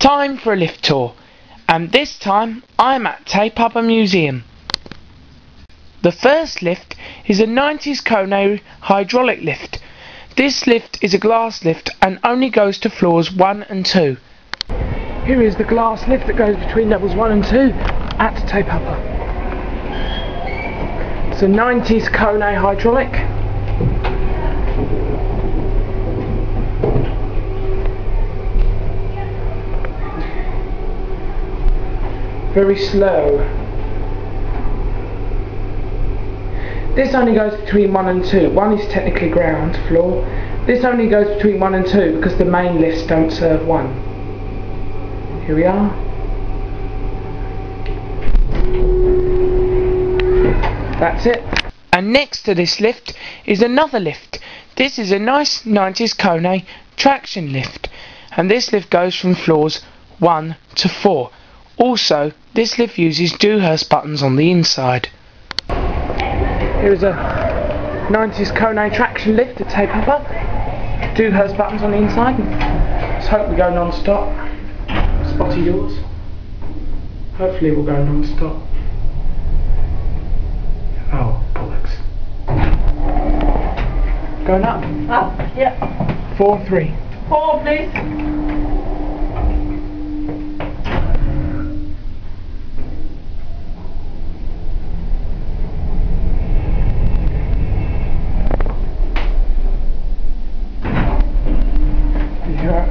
Time for a lift tour, and this time I'm at Tape Upper Museum. The first lift is a 90s KONE hydraulic lift. This lift is a glass lift and only goes to floors 1 and 2. Here is the glass lift that goes between levels 1 and 2 at Tape Upper. It's a 90s KONE hydraulic. Very slow. This only goes between 1 and 2. 1 is technically ground floor. This only goes between 1 and 2 because the main lifts don't serve 1. Here we are. That's it. And next to this lift is another lift. This is a nice 90s KONE traction lift. And this lift goes from floors 1 to 4. Also, this lift uses Dewhurst buttons on the inside. Here's a 90s KONE traction lift at Tape Upper. Dewhurst buttons on the inside. Let's hope we go non-stop. Spotty doors. Hopefully we'll go non-stop. Oh, bollocks. Going up? Up, yeah. 4, 3. 4, please.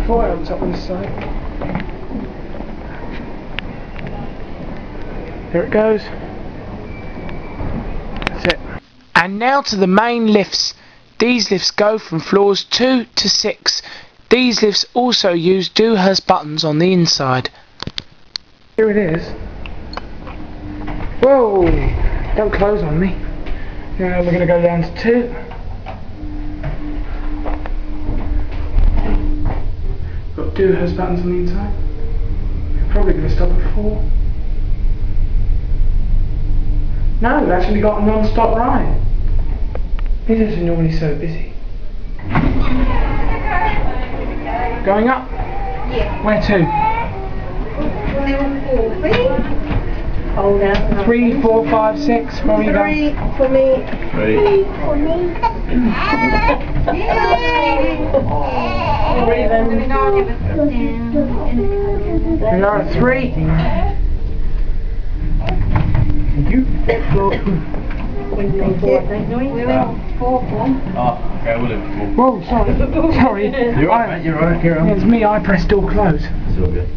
On top on this side. There it goes. That's it. And now to the main lifts. These lifts go from floors 2 to 6. These lifts also use Dewhurst buttons on the inside. Here it is. Whoa! Don't close on me. Now we're going to go down to 2. Got Dewhurst buttons on the inside. Probably going to stop at 4. No, we've actually got a non-stop ride. This isn't normally so busy. Going up? Yeah. Where to? 3, 4, 5, 6. Where are you going? 3 for me. 3 for me. 3 then. You're at 3. Thank you. 4. Thank you. 4. Oh, okay, we'll do 4. Whoa, sorry. Sorry. You're right, mate, you're right. Here It's me, I pressed door close. It's all good.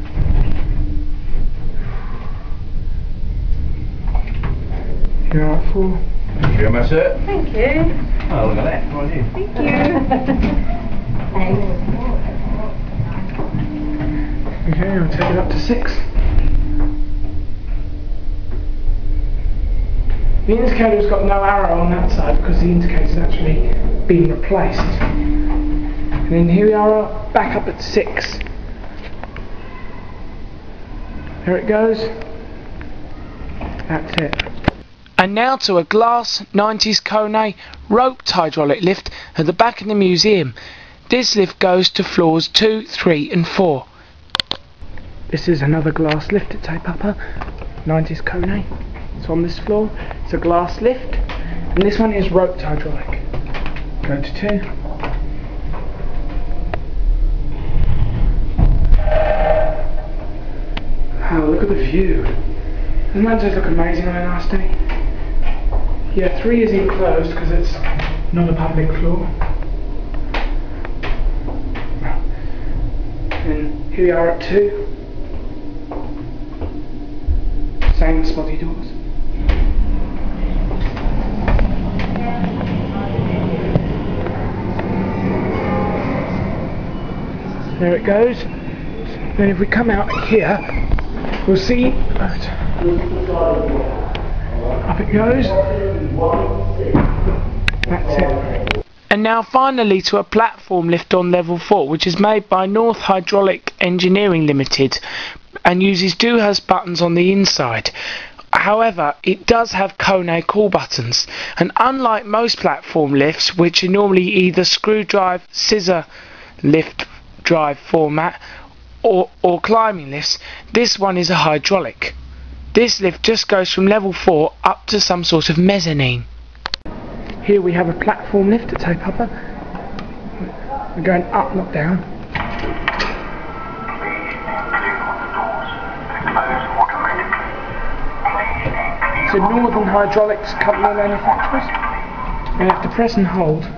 You're at 4. Thank you very much, sir. Thank you. Oh, look at that. How are you? Thank you. Okay, I'll take it up to 6. The indicator's got no arrow on that side because the indicator's actually been replaced. And then here we are, back up at 6. There it goes. That's it. And now to a glass 90s KONE roped hydraulic lift at the back of the museum. This lift goes to floors 2, 3 and 4. This is another glass lift at Tape Upper, 90s KONE. It's on this floor. It's a glass lift, and this one is roped hydraulic. Go to 2. Oh, look at the view. Doesn't that just look amazing on a nice day? Yeah, 3 is enclosed because it's not a public floor. And here we are at 2. Same spotty doors. There it goes. Then if we come out here, we'll see. Up it goes. That's it. And now finally to a platform lift on level 4, which is made by North Hydraulic Engineering Limited and uses Dewhurst buttons on the inside. However, it does have KONE call buttons, and unlike most platform lifts, which are normally either screw drive, scissor lift drive format, or climbing lifts, this one is a hydraulic. This lift just goes from level 4 up to some sort of mezzanine. Here we have a platform lift at Taipapa. We're going up, not down. It's a Northern Hydraulics company of manufacturers. You have to press and hold. I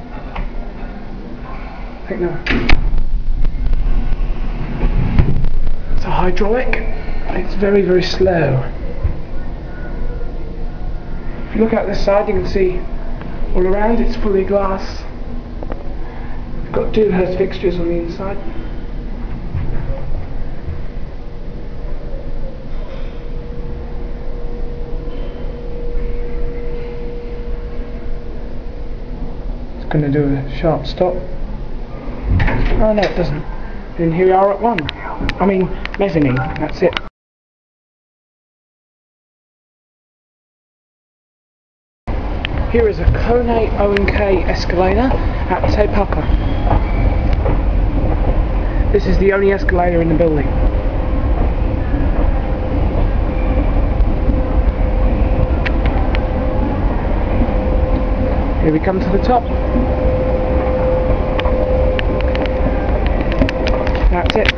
think it's a hydraulic. It's very, very slow. If you look out this side, you can see all around it's fully glass. It's got Dewhurst fixtures on the inside. It's going to do a sharp stop. Oh no, it doesn't. And here we are at 1. I mean, mezzanine, that's it. Here is a KONE O&K escalator at Taipapa. This is the only escalator in the building. Here we come to the top. That's it.